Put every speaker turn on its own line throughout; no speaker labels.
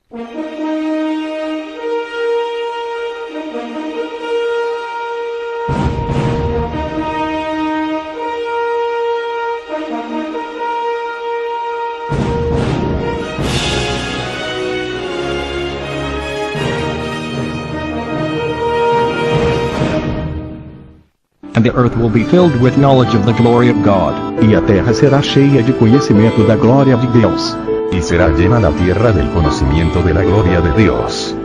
And the earth will be filled with knowledge of the glory of God.
E a terra será cheia de conhecimento da glória de Deus.
Y será llena la tierra del conocimiento de la gloria de Dios.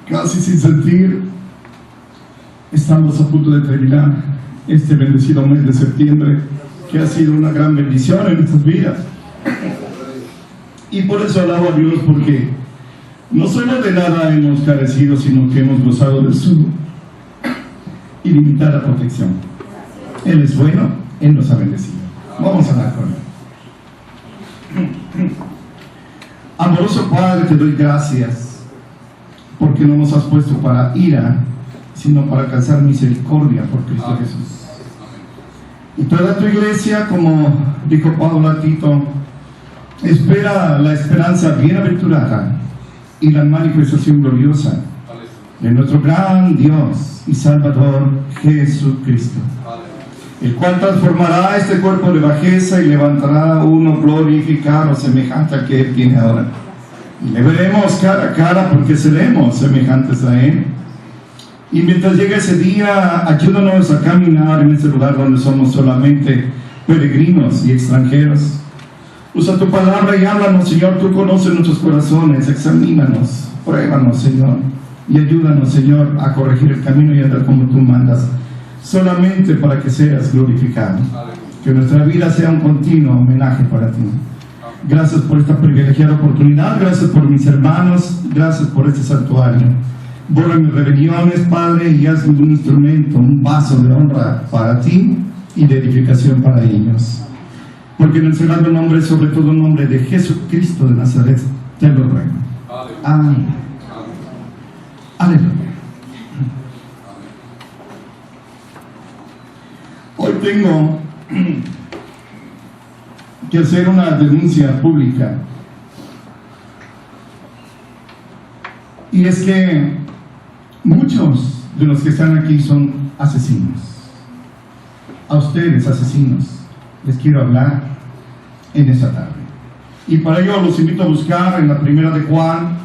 Casi sin sentir, estamos a punto de terminar este bendecido mes de septiembre, que ha sido una gran bendición en nuestras vidas. Y por eso alabo a Dios, porque no solo de nada hemos carecido, sino que hemos gozado de su ilimitada protección. Él es bueno, Él nos ha bendecido. Vamos a hablar con Él. Amoroso Padre, te doy gracias, porque no nos has puesto para ira, sino para alcanzar misericordia por Cristo Jesús. Y toda tu iglesia, como dijo Pablo a Tito, espera la esperanza bienaventurada y la manifestación gloriosa de nuestro gran Dios y Salvador Jesucristo, el cual transformará este cuerpo de bajeza y levantará uno glorificado semejante al que Él tiene ahora. Y le veremos cara a cara, porque seremos semejantes a Él, Y mientras llega ese día, ayúdanos a caminar en este lugar donde somos solamente peregrinos y extranjeros. Usa tu palabra y háblanos, Señor. Tú conoces nuestros corazones, examínanos, pruébanos, Señor. Y ayúdanos, Señor, a corregir el camino y andar como tú mandas, solamente para que seas glorificado. Que nuestra vida sea un continuo homenaje para ti. Gracias por esta privilegiada oportunidad, gracias por mis hermanos, gracias por este santuario. Borra mis rebeliones, Padre, y hazme un instrumento, un vaso de honra para ti y de edificación para ellos. Porque en el sagrado nombre, sobre todo el nombre de Jesucristo de Nazaret, te lo ruego. Amén. Aleluya. Hoy tengo que hacer una denuncia pública. Y es que muchos de los que están aquí son asesinos. A ustedes, asesinos, les quiero hablar en esta tarde. Y para ello los invito a buscar en la primera de Juan,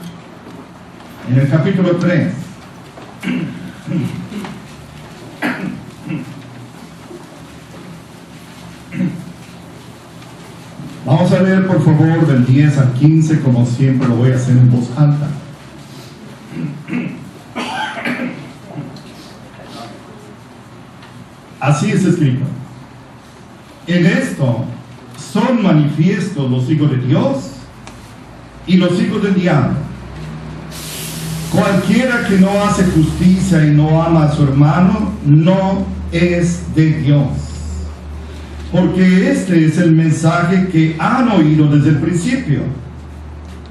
en el capítulo 3. Vamos a leer, por favor, del 10 al 15, como siempre lo voy a hacer en voz alta. Así es escrito: en esto son manifiestos los hijos de Dios y los hijos del diablo. Cualquiera que no hace justicia y no ama a su hermano no es de Dios, porque este es el mensaje que han oído desde el principio,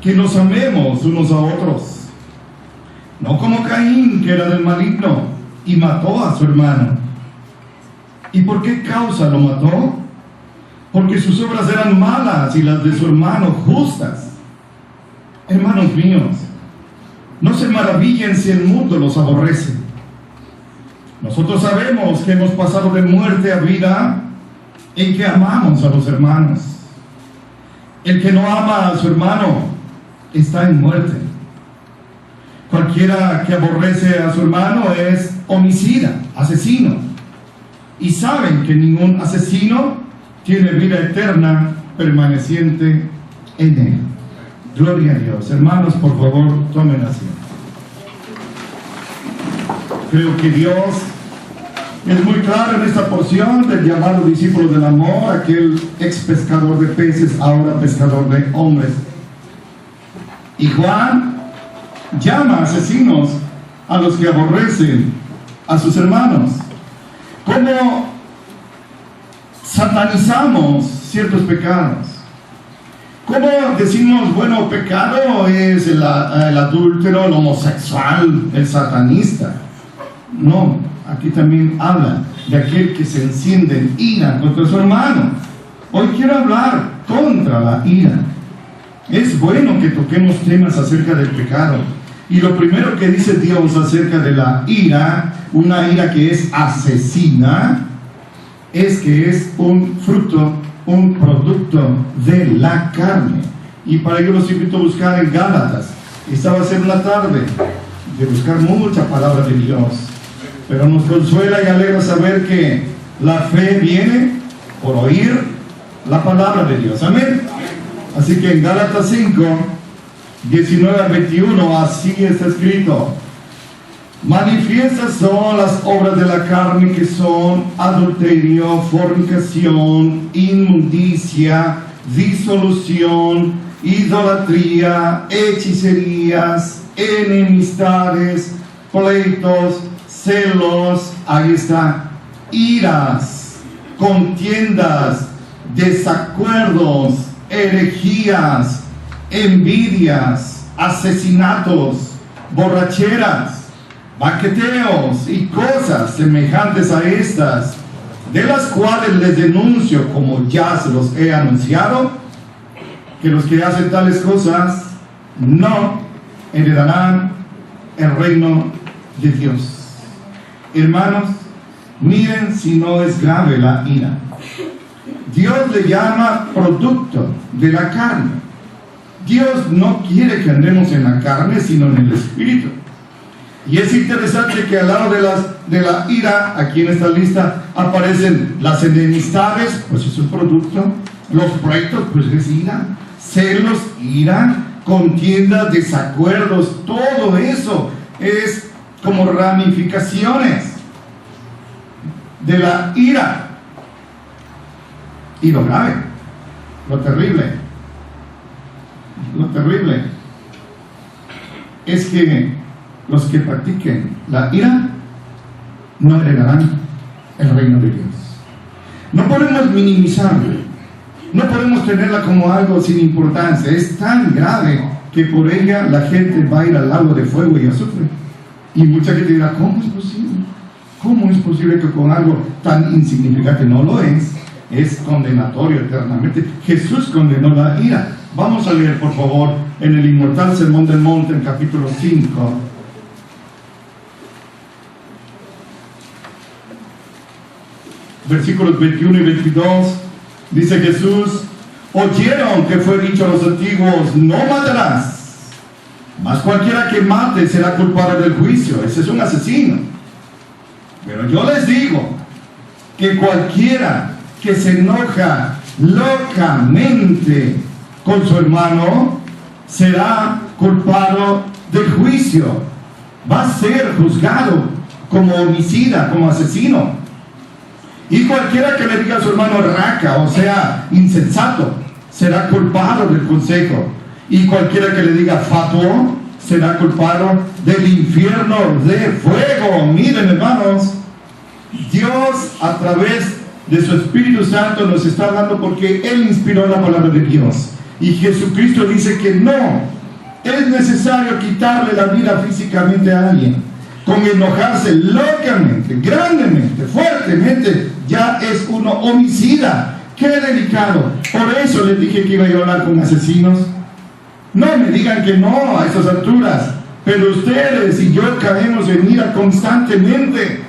que nos amemos unos a otros, no como Caín, que era del maligno y mató a su hermano. ¿Y por qué causa lo mató? Porque sus obras eran malas y las de su hermano justas. Hermanos míos, no se maravillen si el mundo los aborrece. Nosotros sabemos que hemos pasado de muerte a vida en que amamos a los hermanos. El que no ama a su hermano está en muerte. Cualquiera que aborrece a su hermano es homicida, asesino. Y saben que ningún asesino tiene vida eterna permaneciente en él. Gloria a Dios. Hermanos, por favor, tomen asiento. Creo que Dios es muy claro en esta porción del llamado discípulo del amor, aquel ex pescador de peces, ahora pescador de hombres. Y Juan llama asesinos a los que aborrecen a sus hermanos. ¿Cómo satanizamos ciertos pecados? ¿Cómo decimos, bueno, pecado es el adúltero, el homosexual, el satanista? No, aquí también habla de aquel que se enciende en ira contra su hermano. Hoy quiero hablar contra la ira. Es bueno que toquemos temas acerca del pecado. Y lo primero que dice Dios acerca de la ira, una ira que es asesina, es que es un fruto, un producto de la carne. Y para ello los invito a buscar en Gálatas. Esta va a ser una tarde de buscar mucha palabra de Dios, pero nos consuela y alegra saber que la fe viene por oír la palabra de Dios. Amén. Así que en Gálatas 5, 19 al 21, así está escrito: manifiestas son las obras de la carne, que son adulterio, fornicación, inmundicia, disolución, idolatría, hechicerías, enemistades, pleitos, celos, ahí está, iras, contiendas, desacuerdos, herejías, envidias, asesinatos, borracheras, banqueteos y cosas semejantes a estas, de las cuales les denuncio, como ya se los he anunciado, que los que hacen tales cosas no heredarán el reino de Dios. Hermanos, miren si no es grave la ira. Dios le llama producto de la carne. Dios no quiere que andemos en la carne, sino en el Espíritu. Y es interesante que al lado de la ira, aquí en esta lista, aparecen las enemistades, pues es un producto, los pleitos, pues es ira, celos, ira, contiendas, desacuerdos, todo eso es como ramificaciones de la ira. Y lo grave, lo terrible es que los que practiquen la ira no heredarán el reino de Dios. No podemos minimizarlo, no podemos tenerla como algo sin importancia. Es tan grave que por ella la gente va a ir al lago de fuego y azufre. Y mucha gente dirá, ¿cómo es posible? ¿Cómo es posible que con algo tan insignificante? No lo es condenatorio eternamente. Jesús condenó la ira. Vamos a leer, por favor, en el inmortal Sermón del Monte, en capítulo 5. Versículos 21 y 22, dice Jesús: oyeron que fue dicho a los antiguos, no matarás, mas cualquiera que mate será culpable del juicio. Ese es un asesino. Pero yo les digo que cualquiera que se enoja locamente con su hermano será culpado del juicio. Va a ser juzgado como homicida, como asesino. Y cualquiera que le diga a su hermano raca, o sea, insensato, será culpado del consejo. Y cualquiera que le diga fatuo, será culpado del infierno de fuego. Miren, hermanos, Dios a través de su Espíritu Santo nos está hablando, porque Él inspiró la palabra de Dios. Y Jesucristo dice que no es necesario quitarle la vida físicamente a alguien. Con enojarse locamente, grandemente, fuertemente, ya es uno homicida. ¡Qué delicado! Por eso les dije que iba a hablar con asesinos. No me digan que no a esas alturas, pero ustedes y yo caemos en ira constantemente.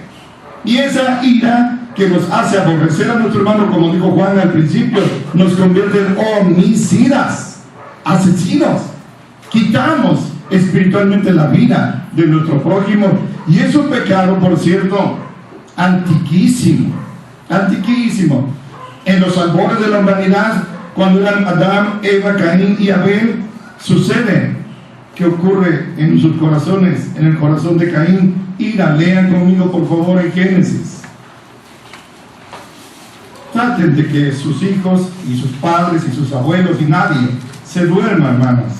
Y esa ira que nos hace aborrecer a nuestro hermano, como dijo Juan al principio, nos convierte en homicidas, asesinos. Quitamos espiritualmente la vida de nuestro prójimo, y es un pecado, por cierto, antiquísimo. En los albores de la humanidad, cuando eran Adán, Eva, Caín y Abel, sucede que ocurre en sus corazones, en el corazón de Caín, ira. Lean conmigo, por favor, en Génesis. Traten de que sus hijos y sus padres y sus abuelos y nadie se duerman, hermanos.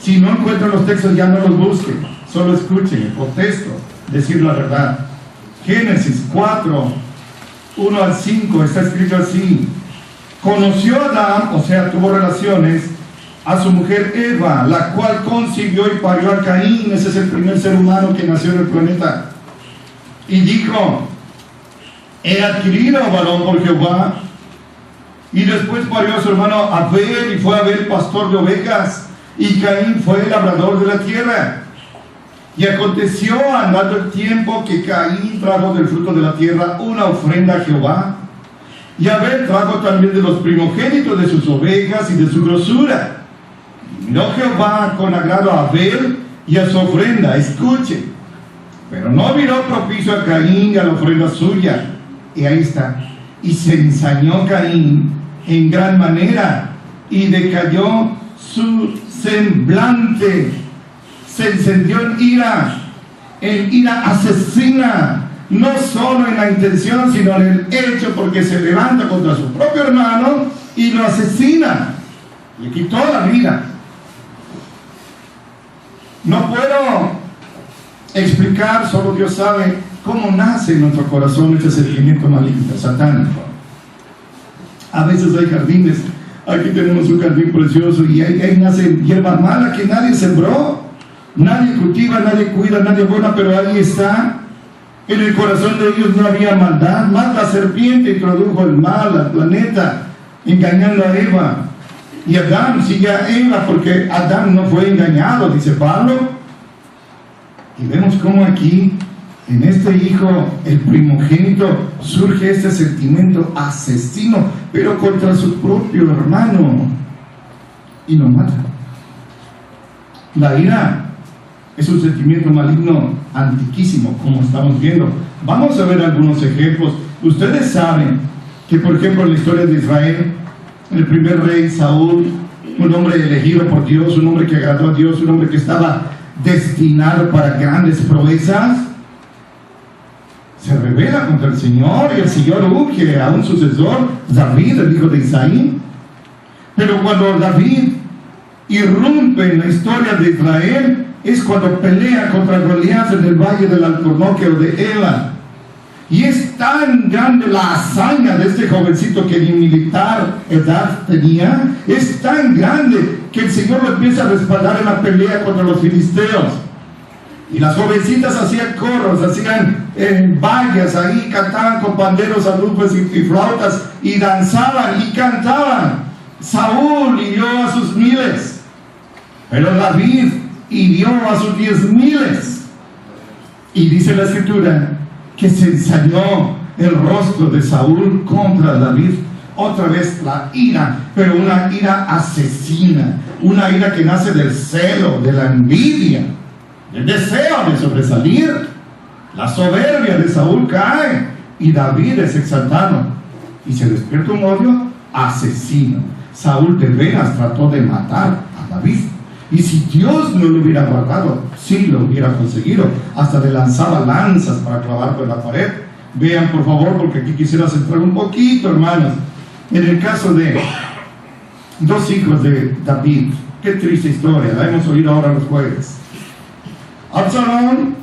Si no encuentran los textos, ya no los busquen, solo escuchen el contexto, decir la verdad. Génesis 4, 1 al 5, está escrito así: conoció Adán, o sea, tuvo relaciones, a su mujer Eva, la cual concibió y parió a Caín. Ese es el primer ser humano que nació en el planeta. Y dijo: he adquirido varón por Jehová. Y después parió a su hermano Abel, y fue Abel pastor de ovejas, y Caín fue labrador de la tierra. Y aconteció, andando el tiempo, que Caín trajo del fruto de la tierra una ofrenda a Jehová, y Abel trajo también de los primogénitos de sus ovejas y de su grosura. Y miró Jehová con agrado a Abel y a su ofrenda. Escuchen. Pero no miró propicio a Caín y a la ofrenda suya. Y ahí está. Y se ensañó Caín en gran manera, y decayó su semblante. Se encendió en ira asesina, no solo en la intención, sino en el hecho, porque se levanta contra su propio hermano y lo asesina. Le quitó la vida. No puedo explicar, solo Dios sabe cómo nace en nuestro corazón este sentimiento maligno, satánico. A veces hay jardines, aquí tenemos un jardín precioso, y ahí nace hierba mala que nadie sembró, nadie cultiva, nadie cuida, nadie buena, pero ahí está. En el corazón de ellos no había maldad, más la serpiente introdujo el mal al planeta, engañando a Eva. Y Adán sigue a Eva, porque Adán no fue engañado, dice Pablo. Y vemos cómo aquí, en este hijo, el primogénito, surge este sentimiento asesino, pero contra su propio hermano, y lo mata. La ira Es un sentimiento maligno antiquísimo, como estamos viendo. Vamos a ver algunos ejemplos. Ustedes saben que, por ejemplo, en la historia de Israel, el primer rey Saúl, un hombre elegido por Dios, un hombre que agradó a Dios, un hombre que estaba destinado para grandes proezas, se rebela contra el Señor, y el Señor unge a un sucesor, David, el hijo de Isaí. Pero cuando David irrumpe en la historia de Israel, es cuando pelea contra Goliat en el valle del Alcornoque o de Ela. Y es tan grande la hazaña de este jovencito que ni militar edad tenía, es tan grande que el Señor lo empieza a respaldar en la pelea contra los filisteos. Y las jovencitas hacían coros, hacían vallas ahí, cantaban con panderos, alufes y flautas, y danzaban y cantaban. Saúl hirió a sus miles, pero David hirió a sus 10,000. Y dice la Escritura que se ensañó el rostro de Saúl contra David. Otra vez la ira, pero una ira asesina, una ira que nace del celo, de la envidia, del deseo de sobresalir. La soberbia de Saúl cae y David es exaltado y se despierta un odio asesino. Saúl de veras trató de matar a David, y si Dios no lo hubiera guardado, sí lo hubiera conseguido. Hasta le lanzaba lanzas para clavarlo en la pared. Vean por favor, porque aquí quisiera centrar un poquito, hermanos, en el caso de dos hijos de David. Qué triste historia, la hemos oído ahora los jueves. Absalón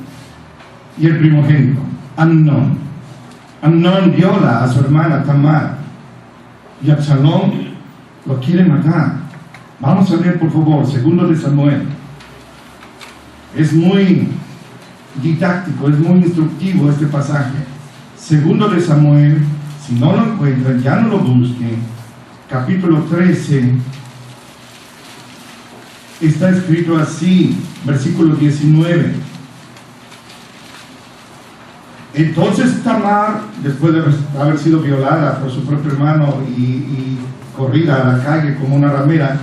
y el primogénito, Amnón. Amnón viola a su hermana Tamar, y Absalón lo quiere matar. Vamos a leer por favor, 2 de Samuel. Es muy didáctico, es muy instructivo este pasaje. 2 de Samuel, si no lo encuentran, ya no lo busquen. Capítulo 13. Está escrito así, versículo 19. Entonces Tamar, después de haber sido violada por su propio hermano y corrida a la calle como una ramera,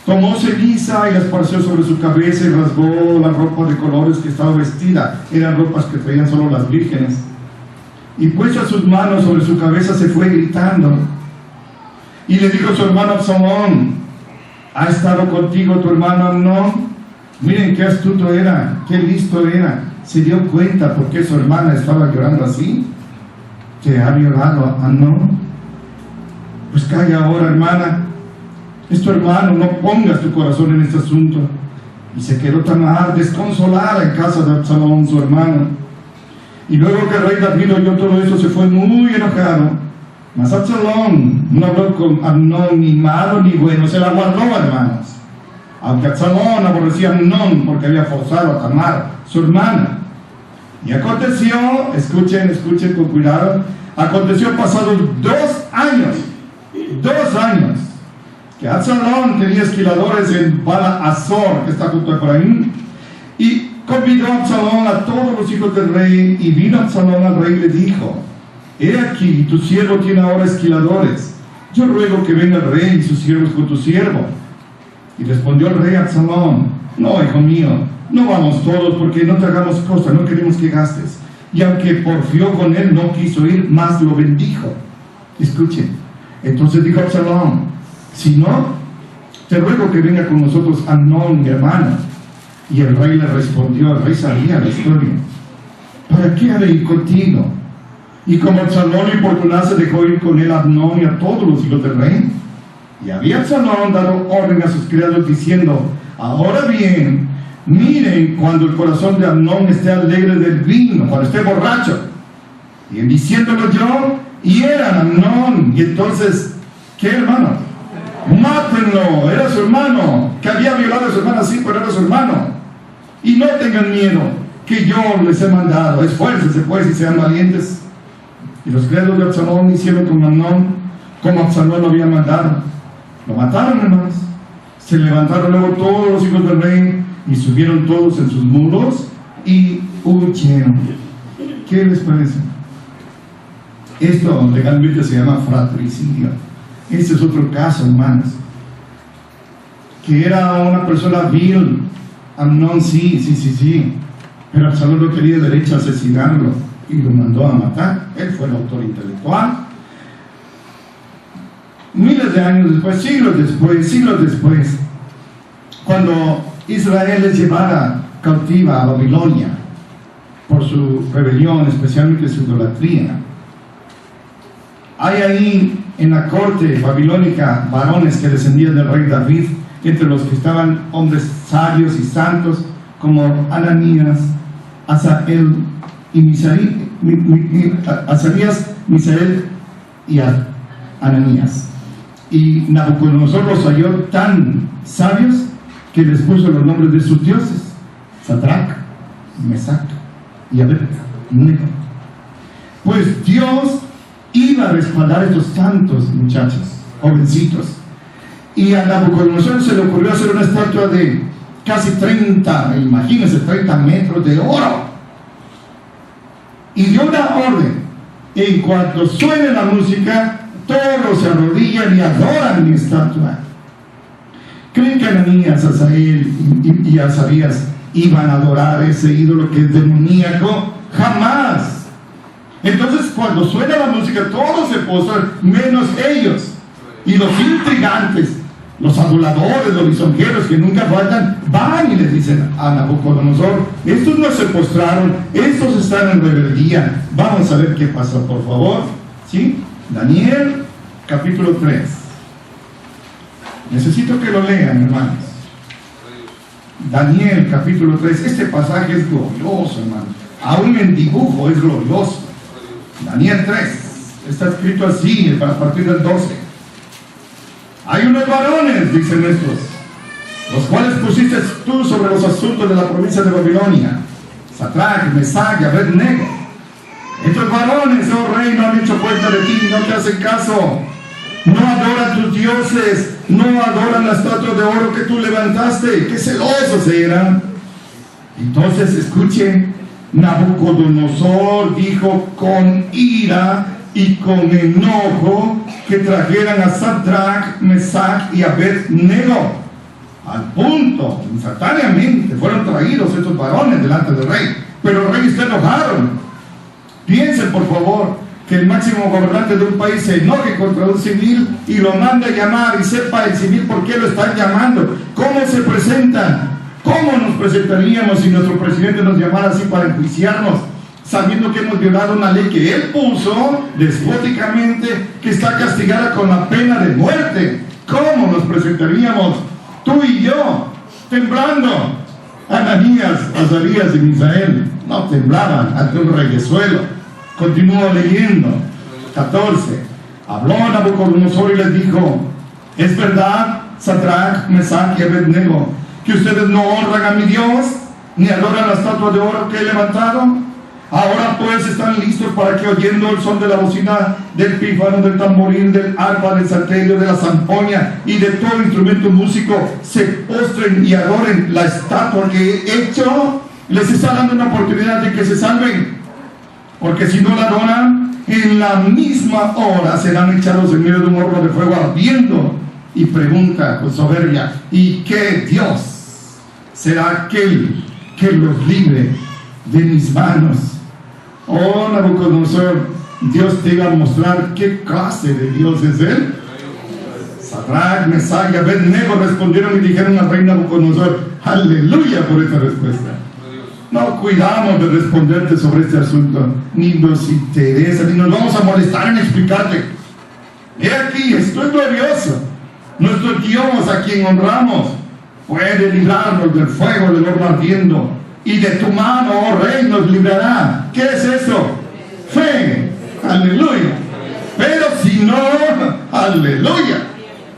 tomó ceniza y la esparció sobre su cabeza y rasgó la ropa de colores que estaba vestida. Eran ropas que traían solo las vírgenes. Y puesta sus manos sobre su cabeza se fue gritando. Y le dijo a su hermano Absalón: ¿ha estado contigo tu hermano Amnón? Miren qué astuto era, qué listo era. Se dio cuenta por qué su hermana estaba llorando así. ¿Te ha violado Amnón? Pues calla ahora, hermana. Es tu hermano, no pongas tu corazón en este asunto. Y se quedó Tamar desconsolada en casa de Absalón, su hermano. Y luego que el rey David oyó todo eso, se fue muy enojado. Mas Absalón no habló con Amnón ni malo ni bueno, se la guardó, hermanos. Aunque Absalón aborrecía a Amnón porque había forzado a Tamar, su hermana. Y aconteció, escuchen con cuidado, aconteció pasados 2 años, que Absalón tenía esquiladores en Baal-Azor, que está junto a Efraín, y convidó a Absalón a todos los hijos del rey, y vino Absalón al rey y le dijo: he aquí, tu siervo tiene ahora esquiladores, yo ruego que venga el rey y sus siervos con tu siervo. Y respondió el rey a Absalón: no, hijo mío, no vamos todos, porque no te hagamos cosa, no queremos que gastes. Y aunque porfió con él, no quiso ir, más lo bendijo. Escuchen. Entonces dijo Absalón: si no, te ruego que venga con nosotros Amnón, mi hermano. Y el rey le respondió, el rey sabía la historia: ¿para qué ha de ir contigo? Y como Absalón le importunase, dejó ir con él a Amnón y a todos los hijos del rey. Y había Absalón dado orden a sus criados diciendo: ahora bien, miren cuando el corazón de Amnón esté alegre del vino, cuando esté borracho. Y en diciéndolo yo, hieran a Amnón. Y entonces, ¿qué, hermano? Mátenlo, era su hermano, que había violado a su hermana, sí, pero era su hermano. Y no tengan miedo, que yo les he mandado. Esfuércense pues y sean valientes. Y los criados de Absalón hicieron con Amnón como Absalón lo había mandado. Lo mataron, hermanos. Se levantaron luego todos los hijos del rey y subieron todos en sus mulos y huyeron. ¿Qué les parece? Esto legalmente se llama fratricidio. Este es otro caso, hermanos, que era una persona vil, Amnón sí. Pero Absalón lo quería de derecho asesinarlo y lo mandó a matar. Él fue el autor intelectual. Miles de años después, siglos después, cuando Israel es llevada cautiva a Babilonia por su rebelión, especialmente su idolatría, hay ahí en la corte babilónica varones que descendían del rey David, entre los que estaban hombres sabios y santos como Ananías, Azarías, Misael y Ananías. Y Nabucodonosor los halló tan sabios que les puso los nombres de sus dioses: Sadrach, Mesach y Abednego. Pues Dios iba a respaldar a estos santos muchachos, jovencitos. Y a Nabucodonosor se le ocurrió hacer una estatua de casi 30 metros de oro. Y dio una orden: en cuanto suene la música, todos se arrodillan y adoran mi estatua. ¿Creen que Ananías, Azael y Azarías iban a adorar ese ídolo que es demoníaco? ¡Jamás! Entonces, cuando suena la música, todos se postran, menos ellos. Y los intrigantes, los aduladores, los lisonjeros que nunca faltan, van y les dicen a Nabucodonosor: estos no se postraron, estos están en rebeldía. Vamos a ver qué pasa, por favor. ¿Sí? Daniel, capítulo 3. Necesito que lo lean, hermanos. Daniel, capítulo 3. Este pasaje es glorioso, hermanos. Aún en dibujo es glorioso. Daniel 3. Está escrito así, a partir del 12. Hay unos varones, dicen estos, los cuales pusiste tú sobre los asuntos de la provincia de Babilonia: Sadrach, Mesach y Abednego. Estos varones, oh rey, no han hecho cuenta de ti, no te hacen caso, no adoran tus dioses, no adoran la estatua de oro que tú levantaste. ¡Qué celosos eran! Entonces, escuchen, Nabucodonosor dijo con ira y con enojo que trajeran a Sadrach, Mesach y Abednego. Al punto, instantáneamente, fueron traídos estos varones delante del rey. Pero el rey está enojado. Piensen, por favor, que el máximo gobernante de un país se enoje contra un civil y lo manda a llamar, y sepa el civil por qué lo están llamando. ¿Cómo se presentan? ¿Cómo nos presentaríamos si nuestro presidente nos llamara así para enjuiciarnos, sabiendo que hemos violado una ley que él puso despóticamente, que está castigada con la pena de muerte? ¿Cómo nos presentaríamos, tú y yo, temblando? Ananías, Azarías y Misael no temblaban ante un reyesuelo. Continúo leyendo. 14. Habló Nabucodonosor y les dijo: es verdad, Sadrach, Mesach y Abednego, que ustedes no honran a mi Dios, ni adoran la estatua de oro que he levantado. Ahora pues están listos para que, oyendo el son de la bocina, del pífano, del tamboril, del arpa, del salterio, de la zampoña y de todo instrumento músico, se postren y adoren la estatua que he hecho. Les está dando una oportunidad de que se salven, porque si no la adoran, en la misma hora serán echados en medio de un horno de fuego ardiendo. Y pregunta con soberbia: ¿y qué Dios será aquel que los libre de mis manos? Oh Nabucodonosor, Dios te iba a mostrar qué clase de Dios es él. Sadrach, Mesach y Abednego respondieron y dijeron al rey Nabucodonosor: aleluya por esta respuesta. No cuidamos de responderte sobre este asunto, ni nos interesa, ni nos vamos a molestar en explicarte. He aquí, esto es glorioso. Nuestro Dios, a quien honramos, puede librarnos del fuego del horno ardiendo, y de tu mano, oh rey, nos librará. ¿Qué es eso? Fe. Aleluya. Pero si no, aleluya,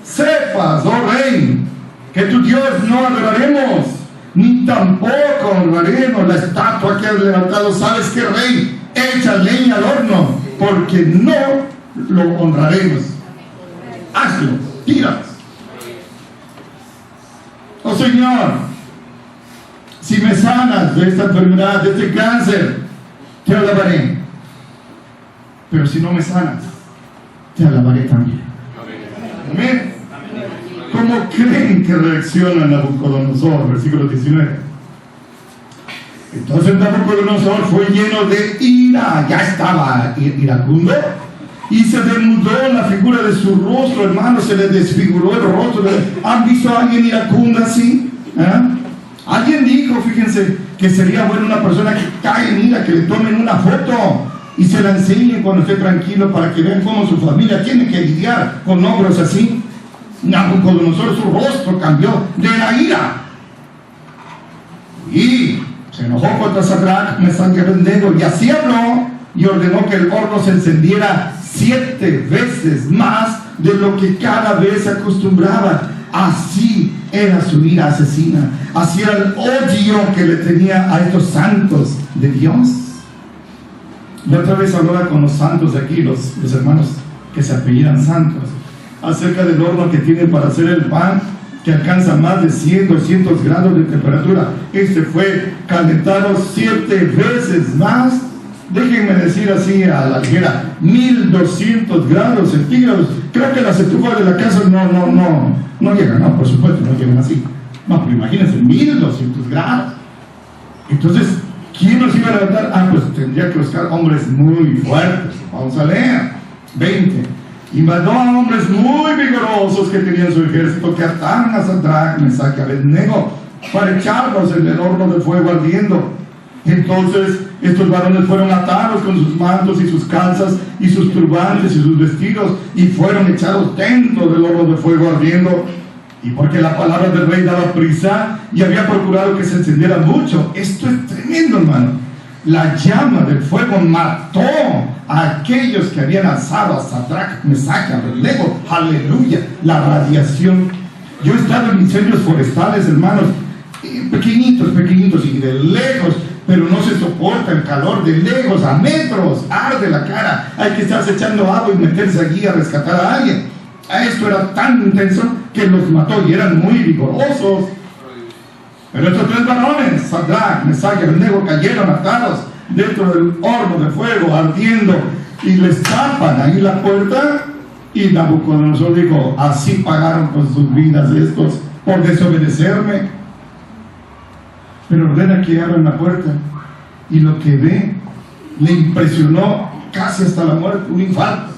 sepas, oh rey, que tu Dios no adoraremos, ni tampoco honraremos la estatua que has levantado. ¿Sabes qué, rey? Echa leña al horno, porque no lo honraremos. Hazlo, tíralos. Oh Señor, si me sanas de esta enfermedad, de este cáncer, te alabaré. Pero si no me sanas, te alabaré también. Amén. ¿Cómo creen que reacciona Nabucodonosor? Versículo 19. Entonces Nabucodonosor fue lleno de ira, ya estaba iracundo, y se demudó la figura de su rostro, hermano, se le desfiguró el rostro. ¿Han visto a alguien iracundo así? Alguien dijo, fíjense, que sería bueno una persona que cae en ira, que le tomen una foto y se la enseñen cuando esté tranquilo, para que vean cómo su familia tiene que lidiar con hombres así. Nabucodonosor, su rostro cambió de la ira y se enojó contra Sadrach, Mesach y Abednego, y así habló y ordenó que el horno se encendiera 7 veces más de lo que cada vez se acostumbraba. Así era su ira asesina, así era el odio que le tenía a estos santos de Dios. La otra vez hablaba con los santos de aquí, los hermanos que se apellidan santos, acerca del horno que tienen para hacer el pan, que alcanza más de 100, 200 grados de temperatura. Este fue calentado 7 veces más, déjenme decir así a la ligera, 1200 grados centígrados. Creo que las estufas de la casa no llegan, no, por supuesto, no llegan así. No, pero imagínense, 1200 grados. Entonces, ¿quién nos iba a levantar? Pues tendría que buscar hombres muy fuertes. Vamos a leer, 20. Y mandó a hombres muy vigorosos que tenían su ejército, que ataran a Sadrach, Mesach y Abednego para echarlos en el horno de fuego ardiendo. Entonces estos varones fueron atados con sus mantos y sus calzas y sus turbantes y sus vestidos, y fueron echados dentro del horno de fuego ardiendo. Y porque la palabra del rey daba prisa y había procurado que se encendiera mucho. Esto es tremendo, hermano. La llama del fuego mató a aquellos que habían alzado a Sadrach, Mesach y Abednego. Aleluya, la radiación. Yo he estado en incendios forestales, hermanos, pequeñitos y de lejos, pero no se soporta el calor. De lejos, a metros, arde la cara. Hay que estarse echando agua y meterse allí a rescatar a alguien. Esto era tan intenso que los mató, y eran muy vigorosos. Pero estos 3 varones, Sadrach, Mesach y Abednego, cayeron atados dentro del horno de fuego ardiendo, y les tapan ahí la puerta. Y Nabucodonosor dijo: así pagaron con sus vidas estos por desobedecerme. Pero ordena que abran la puerta, y lo que ve le impresionó casi hasta la muerte, un infarto.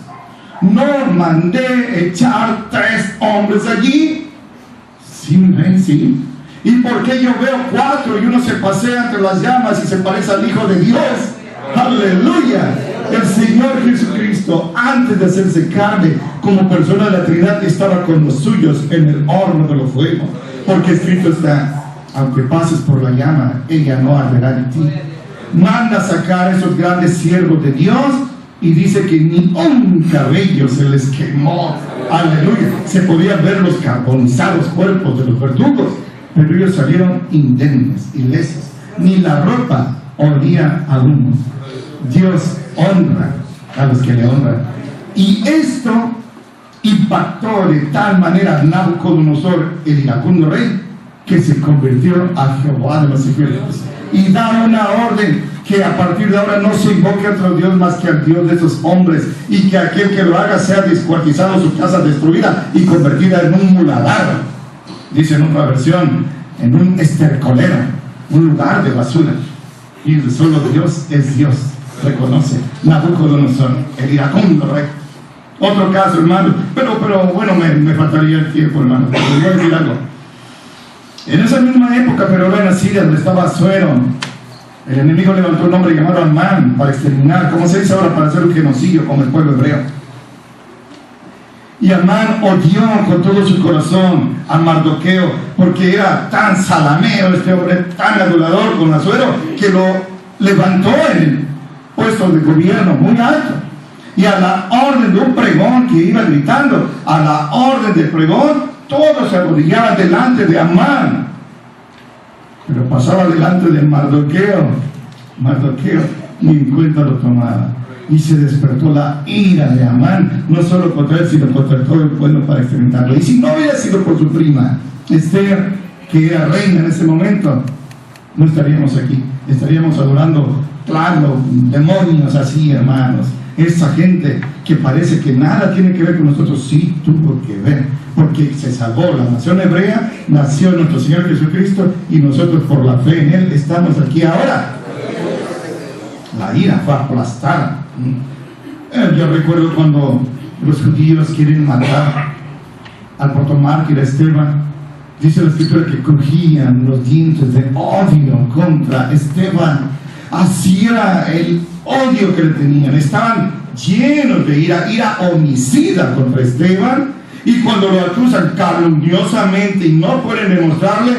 No mandé echar 3 hombres allí. Sí, mi rey, sí. ¿Y por qué yo veo 4 y uno se pasea entre las llamas y se parece al Hijo de Dios? ¡Aleluya! El Señor Jesucristo, antes de hacerse carne como persona de la Trinidad, estaba con los suyos en el horno de los fuegos, porque escrito está: aunque pases por la llama, ella no arderá en ti. Manda sacar a esos grandes siervos de Dios, y dice que ni un cabello se les quemó. ¡Aleluya! Se podían ver los carbonizados cuerpos de los verdugos, pero ellos salieron indemnes, ilesos. Ni la ropa olía a humo. Dios honra a los que le honran. Y esto impactó de tal manera a Nabucodonosor, el iracundo rey, que se convirtió a Jehová de los ejércitos, y da una orden que a partir de ahora no se invoque a otro Dios más que al Dios de esos hombres, y que aquel que lo haga sea descuartizado, su casa destruida y convertida en un muladar. Dice en otra versión, en un estercolero, un lugar de basura. Y solo Dios es Dios, reconoce Nabucodonosor, el iracundo rey. Otro caso, hermano, pero bueno, me faltaría el tiempo, hermano, pero les voy a decir algo. En esa misma época, pero en Asiria, donde estaba Asuero, el enemigo levantó un hombre llamado Amán para exterminar, como se dice ahora, para hacer un genocidio con el pueblo hebreo. Y Amán odió con todo su corazón a Mardoqueo, porque era tan salameo este hombre, tan adulador con Asuero, que lo levantó en el puesto de gobierno muy alto. Y a la orden de un pregón que iba gritando, a la orden del pregón, todos se arrodillaban delante de Amán. Pero pasaba delante de Mardoqueo ni en cuenta lo tomaba. Y se despertó la ira de Amán, no solo contra él, sino contra todo el pueblo, para exterminarlo. Y si no hubiera sido por su prima Esther, que era reina en ese momento, no estaríamos aquí. Estaríamos adorando, claro, demonios así, hermanos. Esa gente que parece que nada tiene que ver con nosotros, sí tuvo que ver, porque se salvó. La nación hebrea nació nuestro Señor Jesucristo y nosotros por la fe en Él estamos aquí ahora. La ira fue aplastada. Yo recuerdo cuando los judíos quieren matar al protomártir Esteban, dice la Escritura que crujían los dientes de odio contra Esteban. Así era el odio que le tenían. Estaban llenos de ira homicida contra Esteban, y cuando lo acusan calumniosamente y no pueden demostrarle,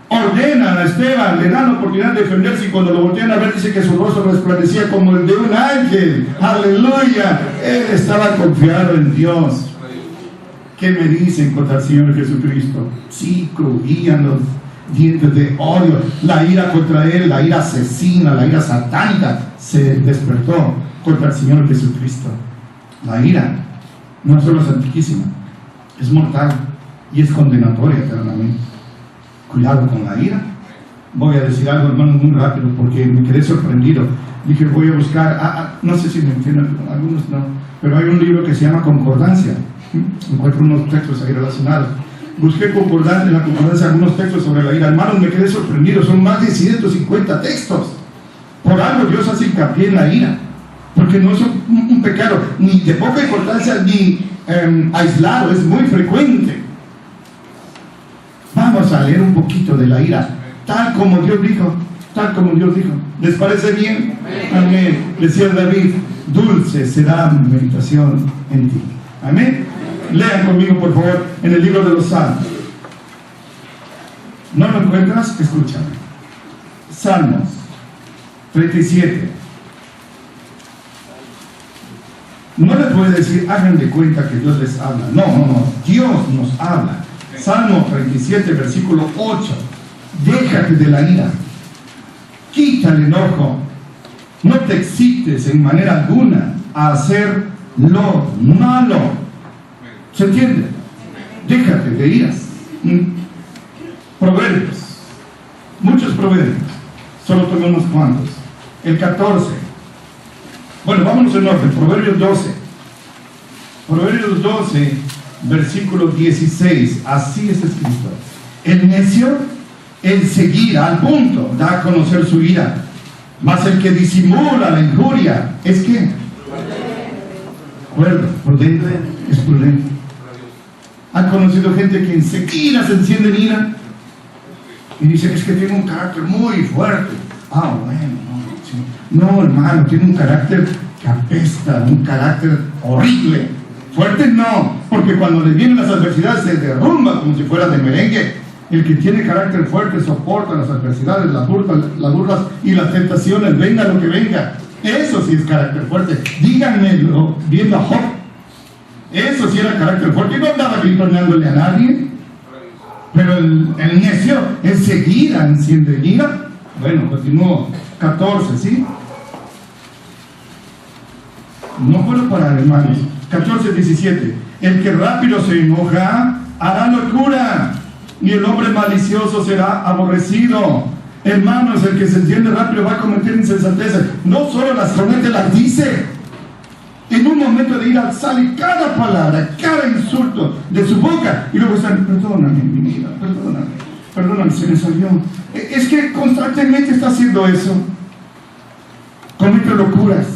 ordenan a Esteban, le dan la oportunidad de defenderse, y cuando lo voltean a ver dice que su rostro resplandecía como el de un ángel. ¡Aleluya! Él estaba confiado en Dios. ¿Qué me dicen contra el Señor Jesucristo? Sí, crujían los dientes de odio. La ira contra Él, la ira asesina, la ira satánica se despertó contra el Señor Jesucristo. La ira no solo es antiquísima, es mortal y es condenatoria eternamente. Cuidado con la ira. Voy a decir algo, hermano, muy rápido, porque me quedé sorprendido. Dije, voy a buscar, no sé si me entienden, algunos no, pero hay un libro que se llama Concordancia. Encuentro unos textos ahí relacionados. Busqué en la concordancia algunos textos sobre la ira. Hermanos, me quedé sorprendido. Son más de 150 textos. Por algo Dios hace hincapié en la ira, porque no es un pecado ni de poca importancia ni aislado, es muy frecuente. Vamos a leer un poquito de la ira, tal como Dios dijo. ¿Les parece bien? Amén. Decía David, dulce será mi meditación en ti. Amén. Lean conmigo, por favor, en el libro de los Salmos. ¿No lo encuentras? Escúchame. Salmos 37. No les puede decir, hagan de cuenta que Dios les habla. No. Dios nos habla. Salmo 37, versículo 8. Déjate de la ira. Quita el enojo. No te excites en manera alguna a hacer lo malo. ¿Se entiende? Déjate de iras. Proverbios. Muchos proverbios. Solo tomé unos cuantos. El 14. Bueno, vámonos en orden. Proverbios 12. Proverbios 12, versículo 16. Así es escrito. El necio, el seguir al punto, da a conocer su ira. Mas el que disimula la injuria, ¿es qué? Prudente. Es prudente. ¿Han conocido gente que enseguida se enciende en ira? Y dice, es que tiene un carácter muy fuerte. No, hermano, tiene un carácter que apesta, un carácter horrible. Fuerte no, porque cuando le vienen las adversidades se derrumba como si fuera de merengue. El que tiene carácter fuerte soporta las adversidades, las burlas y las tentaciones, venga lo que venga. Eso sí es carácter fuerte. Díganmelo viendo a Job. Eso sí era carácter fuerte. Y no andaba gritoneándole a nadie. Pero el necio enseguida enciende ira. Bueno, continúo. 14, ¿sí? No puedo parar, hermanos. 14, 17. El que rápido se enoja hará locura, y el hombre malicioso será aborrecido. Hermanos, el que se enciende rápido va a cometer insensateces. No solo las comete, las dice. En un momento de ira sale cada palabra, cada insulto de su boca, y luego están, perdóname, mi vida, perdóname, se me salió. Es que constantemente está haciendo eso. Comete locuras.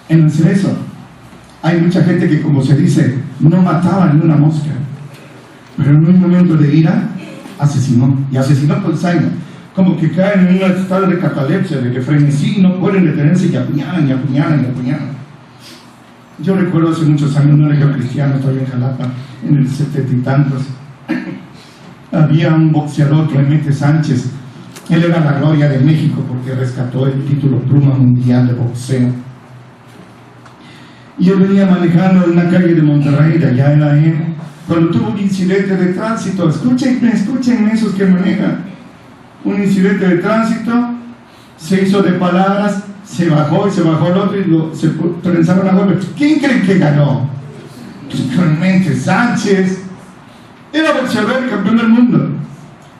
En el cerezo hay mucha gente que, como se dice, no mataba ni una mosca, pero en un momento de ira asesinó, y asesinó con saña, como que caen en un estado de catalepsia, de frenesí, no pueden detenerse y apuñalan. Yo recuerdo hace muchos años, no era yo cristiano, estaba en Jalapa, en el 70 y tantos, había un boxeador, Clemente Sánchez. Él era la gloria de México porque rescató el título Pluma Mundial de boxeo. Y yo venía manejando en una calle de Monterrey, de allá era él, cuando tuvo un incidente de tránsito. Escúchenme esos que manejan. Un incidente de tránsito, se hizo de palabras, se bajó el otro y se trenzaron a golpe. ¿Quién creen que ganó? Pues Clemente Sánchez. Era boxeador, campeón del mundo.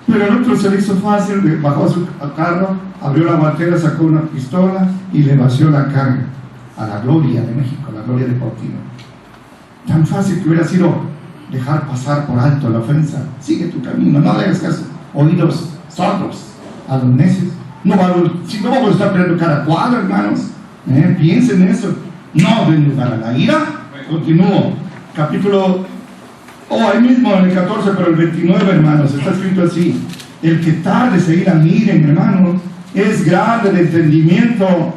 Pero el otro se le hizo fácil, bajó su carro, abrió la guantera, sacó una pistola y le vació la carga a la gloria de México, a la gloria deportiva. Tan fácil que hubiera sido dejar pasar por alto la ofensa. Sigue tu camino, no le hagas caso. Oídos sordos a los necios. No vamos a estar peleando cada cuadro, hermanos. Piensen en eso. No den lugar a la ira. Continúo. Capítulo, ahí mismo en el 14, pero el 29, hermanos, está escrito así: el que tarde se ira, miren, hermanos, es grande de entendimiento,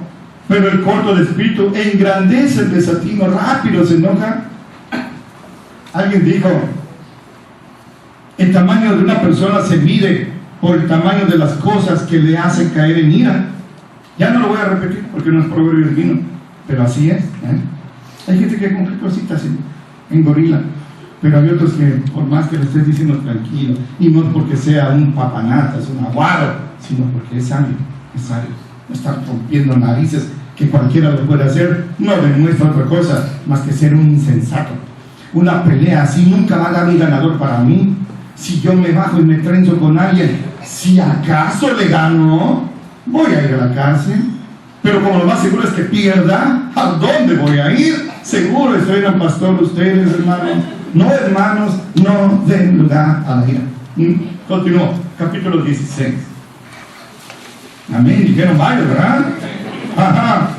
pero el corto de espíritu engrandece el desatino, rápido se enoja. Alguien dijo: el tamaño de una persona se mide por el tamaño de las cosas que le hacen caer en ira. Ya no lo voy a repetir porque no es proverbio divino, pero así es. Hay gente que compra cositas en gorila, pero hay otros que, por más que le estés diciendo tranquilo, y no porque sea un papanata, es un aguado, sino porque es sabio, no estar rompiendo narices, que cualquiera lo puede hacer, no demuestra otra cosa más que ser un insensato. Una pelea así nunca va a dar un ganador para mí. Si yo me bajo y me trenzo con alguien, si acaso le gano, voy a ir a la cárcel. Pero como lo más seguro es que pierda, ¿a dónde voy a ir? Seguro estoy en el pastor, ustedes, hermanos, no den lugar a la ira. Continúo, capítulo 16. Amén, dijeron varios, ¿verdad? Ajá.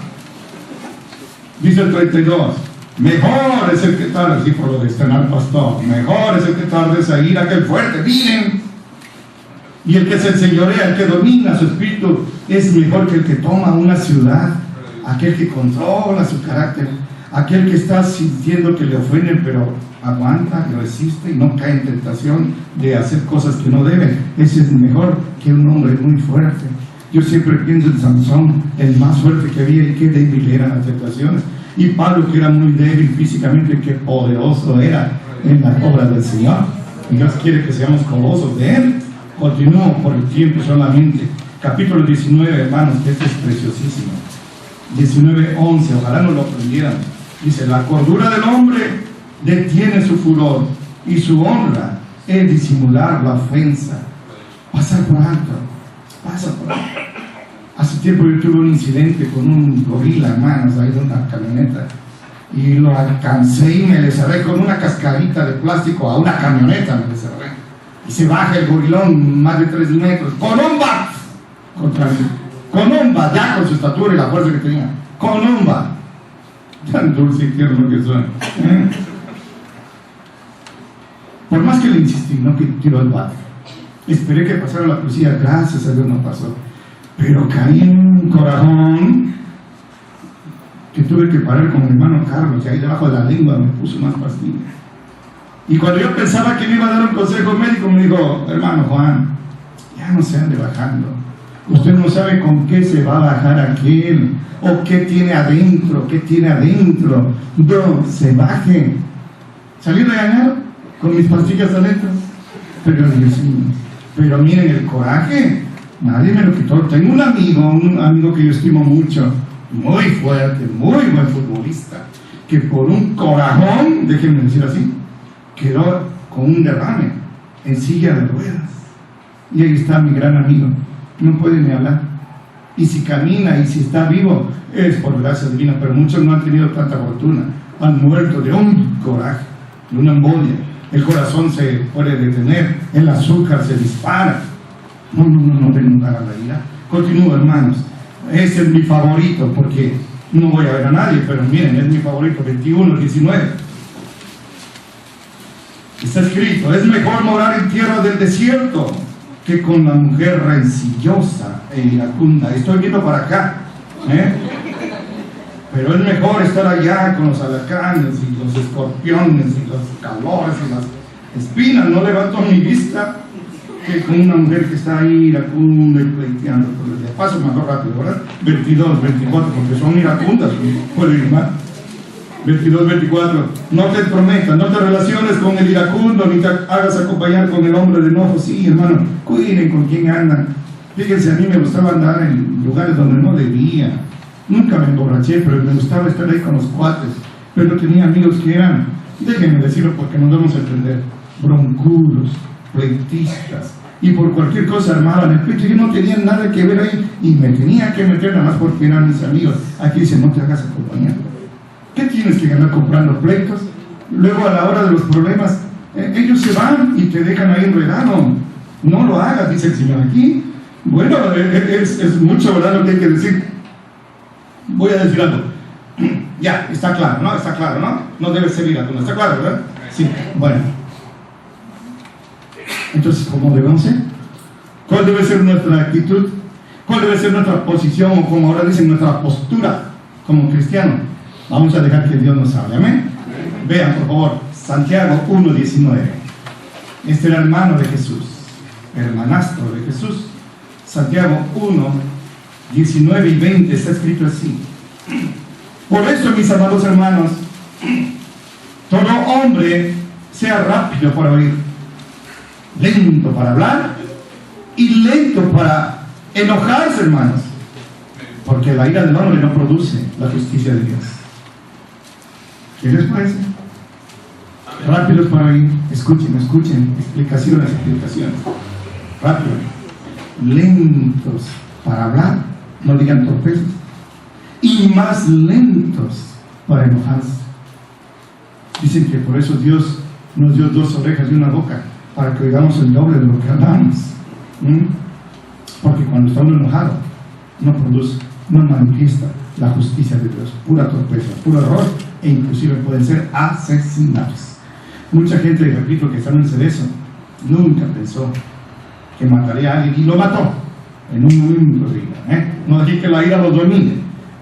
Dice el 32. Mejor es el que tarde, así por lo de estrenar pastor, mejor es el que tarde esa ira que el fuerte, miren. Y el que se enseñorea, el que domina su espíritu, es mejor que el que toma una ciudad, aquel que controla su carácter, aquel que está sintiendo que le ofenden, pero aguanta y resiste y no cae en tentación de hacer cosas que no debe. Ese es mejor que un hombre muy fuerte. Yo siempre pienso en Sansón, el más fuerte que había, y qué débil eran las tentaciones. Y Pablo, que era muy débil físicamente, qué poderoso era en las obras del Señor. Y Dios quiere que seamos colosos de Él. Continúo por el tiempo solamente. Capítulo 19, hermanos, que este es preciosísimo. 19:11, ojalá no lo aprendieran. Dice: la cordura del hombre detiene su furor, y su honra es disimular la ofensa. Pasar por alto, pasa por alto. Hace tiempo yo tuve un incidente con un gorila, hermanos, ahí de una camioneta, y lo alcancé y me le cerré con una cascarita de plástico a una camioneta, me le cerré, y se baja el gorilón más de 3 metros, con un bat contra mí, con un bat, ya con su estatura y la fuerza que tenía, con un bat, tan dulce y tierno que soy, por más que le insistí, no que tiró el bat, esperé que pasara la policía, gracias a Dios no pasó. Pero caí en un corajón que tuve que parar con mi hermano Carlos, y ahí debajo de la lengua me puso unas pastillas. Y cuando yo pensaba que me iba a dar un consejo médico, me dijo: hermano Juan, ya no se ande bajando. Usted no sabe con qué se va a bajar aquel, o qué tiene adentro, No, se baje. Salí regañado con mis pastillas adentro. Pero Dios mío, pero miren el coraje. Nadie me lo quitó. Tengo un amigo que yo estimo mucho, muy fuerte, muy buen futbolista, que por un corajón, déjenme decir así, quedó con un derrame en silla de ruedas. Y ahí está mi gran amigo, no puede ni hablar. Y si camina y si está vivo, es por gracia divina, pero muchos no han tenido tanta fortuna. Han muerto de un coraje, de una embolia. El corazón se puede detener, el azúcar se dispara. No den lugar a la ira. Continúo, hermanos. Ese es mi favorito, porque no voy a ver a nadie, pero miren, es mi favorito, 21, 19. Está escrito: es mejor morar en tierra del desierto que con la mujer rencillosa e iracunda. Estoy viendo para acá, pero es mejor estar allá con los alacranes y los escorpiones y los calores y las espinas. No levanto mi vista que con una mujer que está ahí iracunda y pleiteando todo el día. Paso más rápido, ¿verdad? 22, 24, porque son iracundas, puede ir más. 22, 24. No te prometas, no te relaciones con el iracundo, ni te hagas acompañar con el hombre de enojo. Sí, hermano, cuiden con quién andan. Fíjense, a mí me gustaba andar en lugares donde no debía. Nunca me emborraché, pero me gustaba estar ahí con los cuates. Pero tenía amigos que eran, déjenme decirlo porque nos vamos a entender, broncudos, pleitistas, y por cualquier cosa armaban el pecho. Yo no tenía nada que ver ahí y me tenía que meter nada más porque eran mis amigos. Aquí dice, no te hagas acompañar. ¿Qué tienes que ganar comprando pleitos? Luego a la hora de los problemas, ellos se van y te dejan ahí enredado. No lo hagas, dice el Señor aquí. Bueno, es mucho, ¿verdad?, lo que hay que decir. Voy a decir algo. Ya, está claro, ¿no? Está claro, ¿no? No debe ser iracundo, ¿está claro, verdad? Sí, bueno. Entonces, ¿cómo debemos ser? ¿Cuál debe ser nuestra actitud? ¿Cuál debe ser nuestra posición, o como ahora dicen, nuestra postura como cristiano? Vamos a dejar que Dios nos hable, ¿amén? Vean, por favor, Santiago 1:19. Este era hermano de Jesús, hermanastro de Jesús. Santiago 1:19 y 20 está escrito así. Por eso, mis amados hermanos, todo hombre sea rápido para oír, lento para hablar y lento para enojarse, hermanos, porque la ira del hombre no produce la justicia de Dios. ¿Qué les parece? Rápidos para oír, escuchen, explicaciones. Rápido. Lentos para hablar, no digan torpezas, y más lentos para enojarse. Dicen que por eso Dios nos dio 2 orejas y 1 boca, para que oigamos el doble de lo que hablamos. Porque cuando está uno enojado, no produce, no manifiesta la justicia de Dios. Pura torpeza, puro error, e inclusive pueden ser asesinados. Mucha gente, repito, que está en el cerezo, nunca pensó que mataría a alguien y lo mató en un momento de ira. No dije que la ira los domine.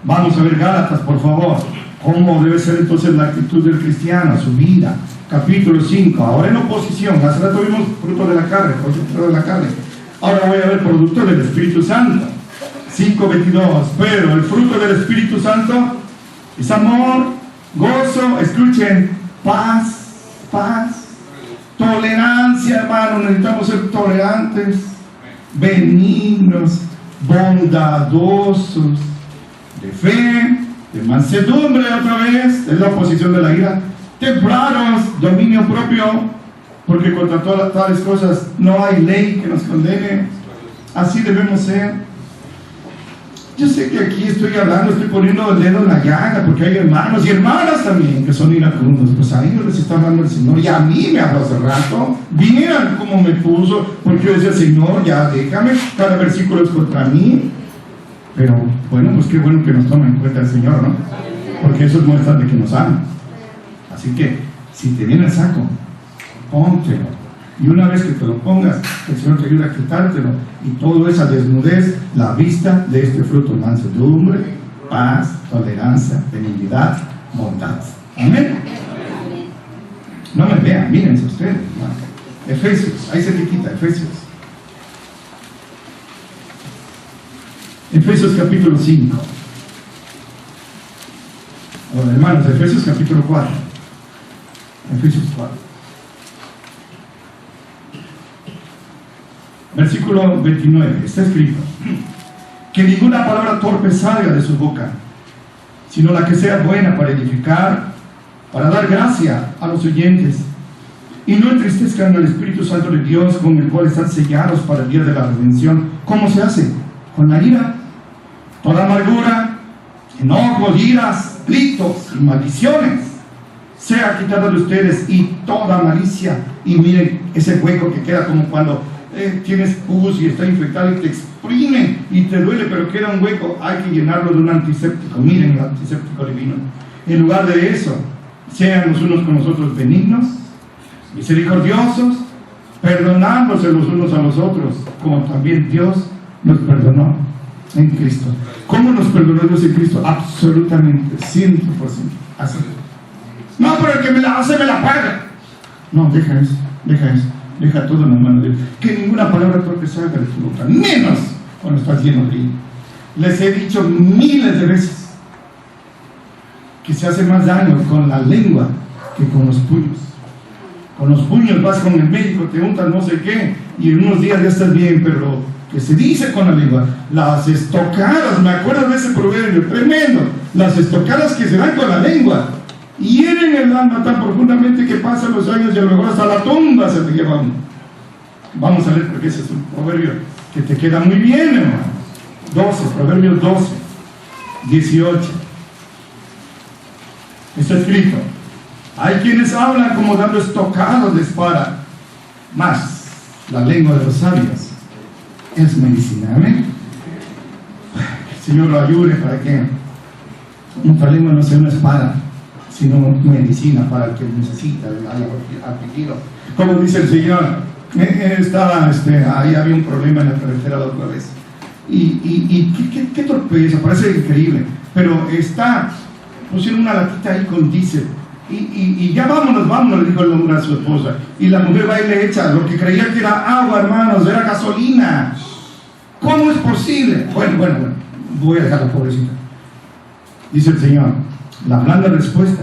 Vamos a ver Gálatas, por favor. ¿Cómo debe ser entonces la actitud del cristiano, su vida? Capítulo 5. Ahora en oposición. Hace rato vimos fruto de la carne, producto de la carne. Ahora voy a ver producto del Espíritu Santo. 5:22. Pero el fruto del Espíritu Santo es amor, gozo, escuchen, paz, tolerancia, hermano. Necesitamos ser tolerantes, benignos, bondadosos, de fe, de mansedumbre, otra vez, es la oposición de la ira, templados, dominio propio, porque contra todas tales cosas no hay ley que nos condene. Así debemos ser. Yo sé que aquí estoy hablando, estoy poniendo el dedo en la llaga, porque hay hermanos y hermanas también que son iracundos. Pues a ellos les está hablando el Señor, y a mí me habló hace rato. Vieran cómo me puso, porque yo decía, Señor, ya déjame, cada versículo es contra mí. Pero bueno, pues qué bueno que nos toma en cuenta el Señor, ¿no? Porque eso es muestra de que nos ama. Así que, si te viene el saco, póntelo. Y una vez que te lo pongas, el Señor te ayuda a quitártelo. Y toda esa desnudez, la vista de este fruto: mansedumbre, paz, tolerancia, benignidad, bondad. Amén. No me vean, mírense ustedes, hermano. Efesios, ahí se quita, Efesios. Efesios capítulo 5. Bueno, hermanos, Efesios capítulo 4. Efesios 4. Versículo 29, está escrito: que ninguna palabra torpe salga de su boca, sino la que sea buena para edificar, para dar gracia a los oyentes, y no entristezcan al Espíritu Santo de Dios, con el cual están sellados para el día de la redención. ¿Cómo se hace? Con la ira. Toda amargura, enojos, iras, gritos y maldiciones sea quitada de ustedes, y toda malicia. Y miren ese hueco que queda como cuando tienes pus y está infectado y te exprime y te duele, pero queda un hueco. Hay que llenarlo de un antiséptico. Miren el antiséptico divino. En lugar de eso, sean los unos con los otros benignos, misericordiosos, perdonándose los unos a los otros, como también Dios nos perdonó en Cristo. ¿Cómo nos perdonó Dios en Cristo? Absolutamente, 100%. Así. No, pero el que me la hace me la paga. No, deja eso. Deja todo en las manos de Dios. Que ninguna palabra torpe salga de tu boca, menos cuando estás lleno de ira. Les he dicho miles de veces que se hace más daño con la lengua que con los puños. Con los puños vas con el médico, te untas no sé qué, y en unos días ya estás bien, pero que se dice con la lengua, las estocadas, me acuerdo de ese proverbio tremendo, las estocadas que se dan con la lengua, hieren el alma tan profundamente que pasan los años y a lo mejor hasta la tumba se te lleva uno. Vamos a leer porque ese es un proverbio que te queda muy bien, hermano. 12, Proverbios 12, 18. Está escrito: hay quienes hablan como dando estocados de espada, mas la lengua de los sabios es medicina. Amén. El Señor lo ayude para que nuestra lengua no sea una espada, sino medicina para el que necesita, el afligido. Como dice el Señor, ahí había un problema en la carretera la otra vez. Y qué torpeza, parece increíble, pero pusieron una latita ahí con diésel. Y ya vámonos, le dijo el hombre a su esposa. Y la mujer va y le echa lo que creía que era agua, hermanos, era gasolina. ¿Cómo es posible? Bueno, voy a dejar la pobrecita. Dice el Señor: la blanda respuesta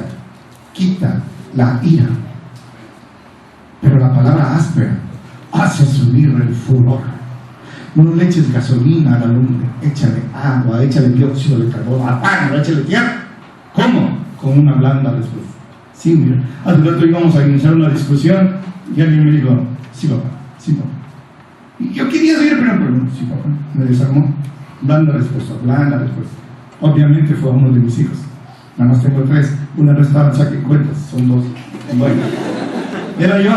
quita la ira, pero la palabra áspera hace subir el furor. No le eches gasolina a la lumbre, échale agua, échale dióxido de carbono, apágalo, échale tierra. ¿Cómo? Con una blanda respuesta. Sí, mira, hace rato íbamos a iniciar una discusión y alguien me dijo: sí, papá, sí, papá. Y yo quería seguir, pero sí, papá. Me desarmó. Blanda respuesta. Obviamente fue a uno de mis hijos. Nada más tengo 3. Una no estaba en saque cuentas, son 2. Bueno, era yo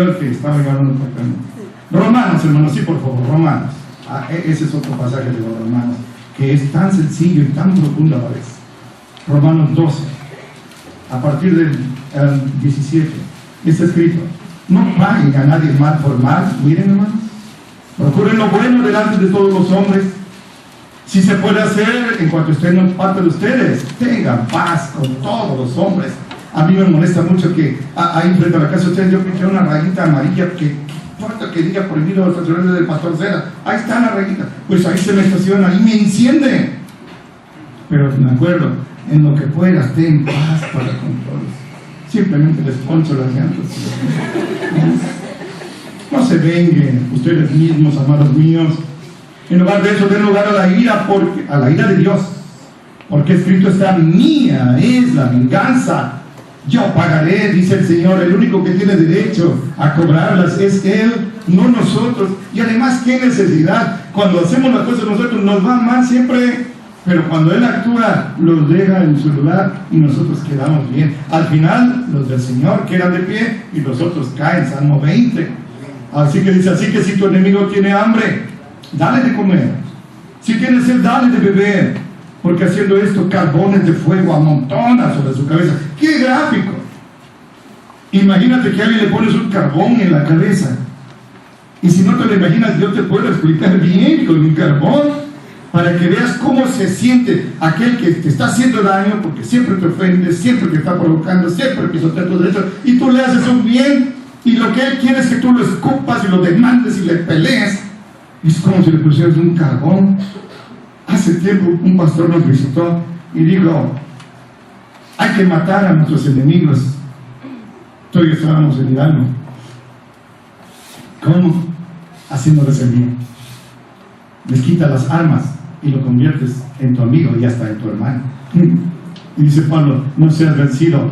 el que estaba llevando un papel. Romanos, hermanos, sí, por favor, Romanos. Ese es otro pasaje de los Romanos, que es tan sencillo y tan profundo a la vez. Romanos 12, a partir del 17, está escrito: no paguen a nadie mal por mal. Miren, hermanos, procuren lo bueno delante de todos los hombres. Si se puede hacer, en cuanto estén parte de ustedes, tengan paz con todos los hombres. A mí me molesta mucho que ahí frente a la casa de ustedes yo pinté una rayita amarilla que importa que diga prohibido estacionarse del pastor Cera. Ahí está la rayita. Pues ahí se me estaciona, ahí me enciende. Pero me acuerdo, en lo que puedas, ten paz para con todos. Simplemente les poncho las llantas. No se venguen ustedes mismos, amados míos. En lugar de eso, den lugar a la ira de Dios, porque escrito está: mía es la venganza, yo pagaré, dice el Señor. El único que tiene derecho a cobrarlas es Él, no nosotros. Y además, qué necesidad. Cuando hacemos las cosas nosotros nos va mal siempre, pero cuando Él actúa, los deja en su lugar y nosotros quedamos bien. Al final, los del Señor quedan de pie y los otros caen. Salmo 20. Así que dice: así que si tu enemigo tiene hambre, dale de comer. Si tienes sed, dale de beber, porque haciendo esto, carbones de fuego amontona sobre su cabeza. ¡Qué gráfico! Imagínate que a alguien le pones un carbón en la cabeza, y si no te lo imaginas, yo te puedo explicar bien con un carbón, para que veas cómo se siente aquel que te está haciendo daño, porque siempre te ofende, siempre te está provocando, siempre pisotea tus derechos, y tú le haces un bien, y lo que él quiere es que tú lo escupas y lo demandes y le pelees. Es como si le pusieras un carbón. Hace tiempo un pastor nos visitó y dijo: hay que matar a nuestros enemigos. Todos estábamos en Hidalgo. ¿Cómo? Haciéndoles el bien. Les quita las armas y lo conviertes en tu amigo y hasta en tu hermano. Y dice Pablo: no seas vencido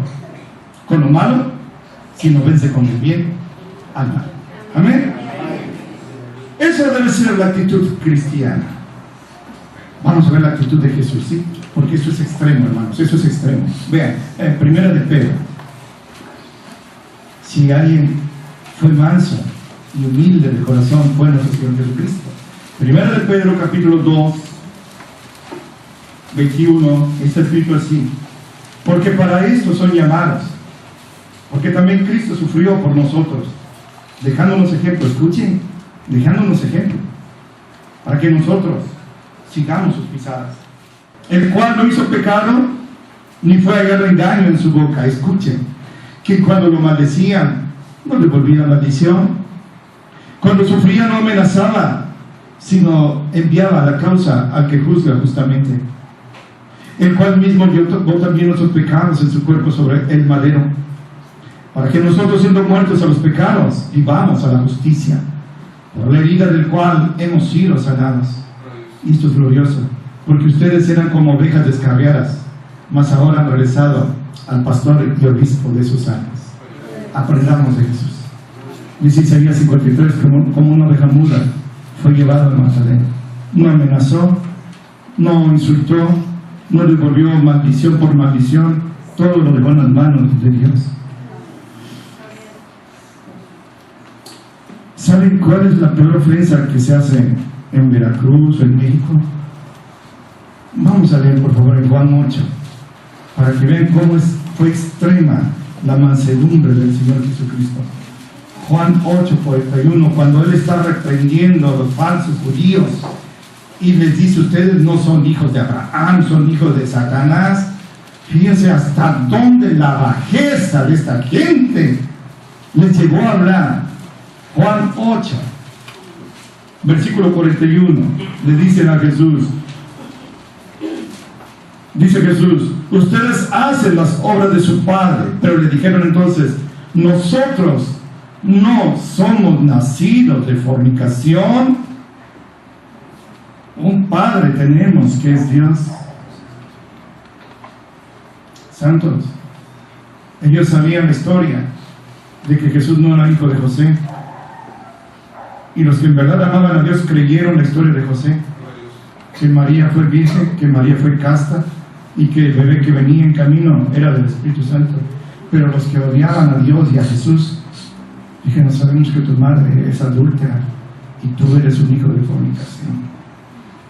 con lo malo, sino vence con el bien al mal. Amén. Esa debe ser la actitud cristiana. Vamos a ver la actitud de Jesús, ¿sí? Porque eso es extremo, hermanos, eso es extremo. Vean, primera de Pedro. Si alguien fue manso y humilde de corazón, fue nuestro Señor Jesucristo. Primera de Pedro, capítulo 2, 21, está escrito así: porque para esto son llamados, porque también Cristo sufrió por nosotros, dejándonos ejemplo. Escuchen, dejándonos ejemplo, para que nosotros sigamos sus pisadas. El cual no hizo pecado, ni fue hallado engaño en su boca. Escuchen, que cuando lo maldecían, no le volvía maldición. Cuando sufría, no amenazaba, sino enviaba la causa al que juzga justamente. El cual mismo llevó también nuestros pecados en su cuerpo sobre el madero, para que nosotros, siendo muertos a los pecados, vivamos a la justicia, por la herida del cual hemos sido sanados. Y esto es glorioso, porque ustedes eran como ovejas descarriadas, mas ahora han regresado al pastor y obispo de sus almas. Aprendamos de Jesús. Dice Isaías 53, como una oveja muda fue llevado al matadero. No amenazó, no insultó, no devolvió maldición por maldición, todo lo dejó en las manos de Dios. ¿Saben cuál es la peor ofensa que se hace en Veracruz o en México? Vamos a leer por favor en Juan 8, para que vean cómo fue extrema la mansedumbre del Señor Jesucristo. Juan 8:41, cuando Él está reprendiendo a los falsos judíos y les dice: ustedes no son hijos de Abraham, son hijos de Satanás. Fíjense hasta dónde la bajeza de esta gente les llegó a hablar. Juan 8, versículo 41, le dicen a Jesús, dice Jesús: ustedes hacen las obras de su padre. Pero le dijeron entonces: nosotros no somos nacidos de fornicación, un padre tenemos que es Dios. Santos, ellos sabían la historia de que Jesús no era hijo de José, y los que en verdad amaban a Dios creyeron la historia de José, que María fue virgen, que María fue casta, y que el bebé que venía en camino era del Espíritu Santo. Pero los que odiaban a Dios y a Jesús dijeron: sabemos que tu madre es adúltera y tú eres un hijo de fornicación.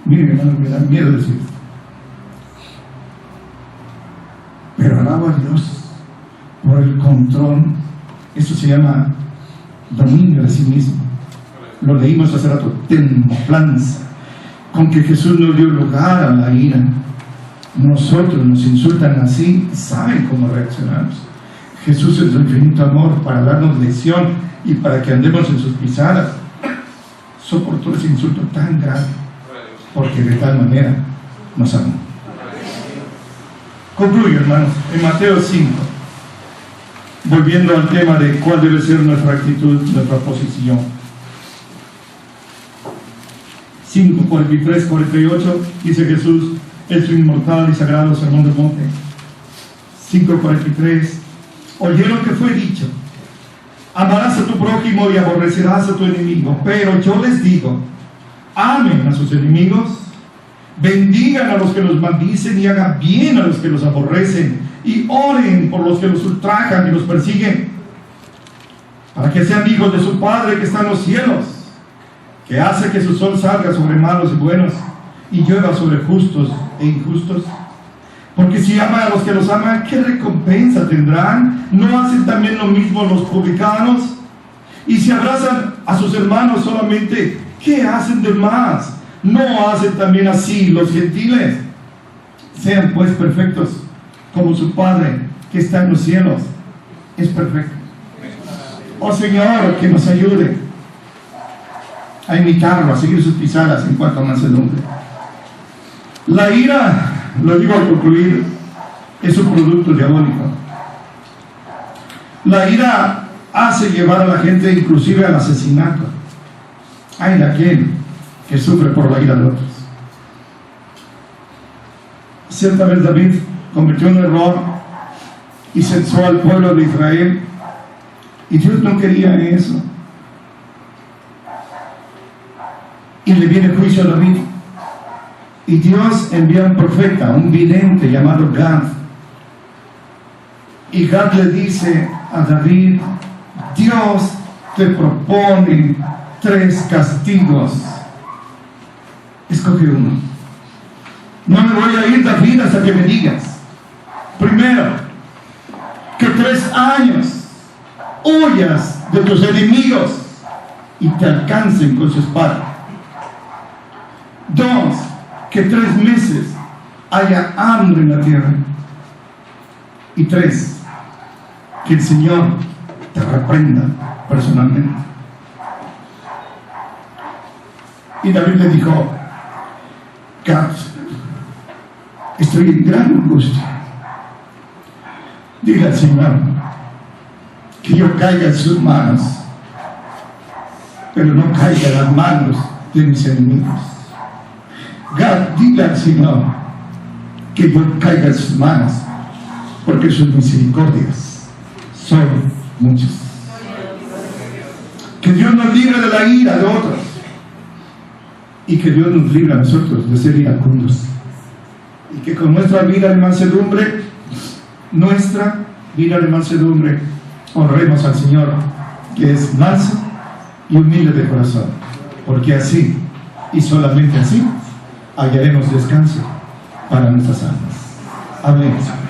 Miren, hermanos, me da miedo decir esto, pero alabo a Dios por el control. Eso se llama dominio de sí mismo. Lo leímos hace rato, templanza, con que Jesús no dio lugar a la ira. Nosotros nos insultan así, saben cómo reaccionamos. Jesús en su infinito amor, para darnos lección y para que andemos en sus pisadas, soportó ese insulto tan grave, porque de tal manera nos amó. Concluyo, hermanos, en Mateo 5, volviendo al tema de cuál debe ser nuestra actitud, nuestra posición. 5, 43, 48, dice Jesús en su inmortal y sagrado sermón del monte. 5:43, oyeron que fue dicho: amarás a tu prójimo y aborrecerás a tu enemigo. Pero yo les digo: amen a sus enemigos, bendigan a los que los maldicen y hagan bien a los que los aborrecen, y oren por los que los ultrajan y los persiguen, para que sean hijos de su Padre que está en los cielos, que hace que su sol salga sobre malos y buenos, y llueva sobre justos e injustos. Porque si aman a los que los aman, ¿qué recompensa tendrán? ¿No hacen también lo mismo los publicanos? Y si abrazan a sus hermanos solamente, ¿qué hacen de más? ¿No hacen también así los gentiles? Sean pues perfectos, como su Padre que está en los cielos es perfecto. Oh Señor, que nos ayude a imitarlo, a seguir sus pisadas en cuanto a mansedumbre. La ira, lo digo al concluir, es un producto diabólico. La ira hace llevar a la gente inclusive al asesinato. Hay de aquel que sufre por la ira de otros. Cierta vez David cometió un error y censó al pueblo de Israel, y Dios no quería eso, y le viene juicio a David, y Dios envía un profeta, un vidente llamado Gad, y Gad le dice a David: Dios te propone 3 castigos, escoge uno. No me voy a ir, David, hasta que me digas. Primero, que 3 años huyas de tus enemigos y te alcancen con su espada. 2, que 3 meses haya hambre en la tierra. Y 3, que el Señor te reprenda personalmente. Y David le dijo: Gad, estoy en gran angustia. Dile al Señor que yo caiga en sus manos, pero no caiga en las manos de mis enemigos. Gad, dile al Señor que yo caiga en sus manos, porque sus misericordias son muchas. Que Dios nos libre de la ira de otros. Y que Dios nos libre a nosotros de ser iracundos. Y que con nuestra vida de mansedumbre, honremos al Señor, que es manso y humilde de corazón. Porque así, y solamente así, hallaremos descanso para nuestras almas. Amén.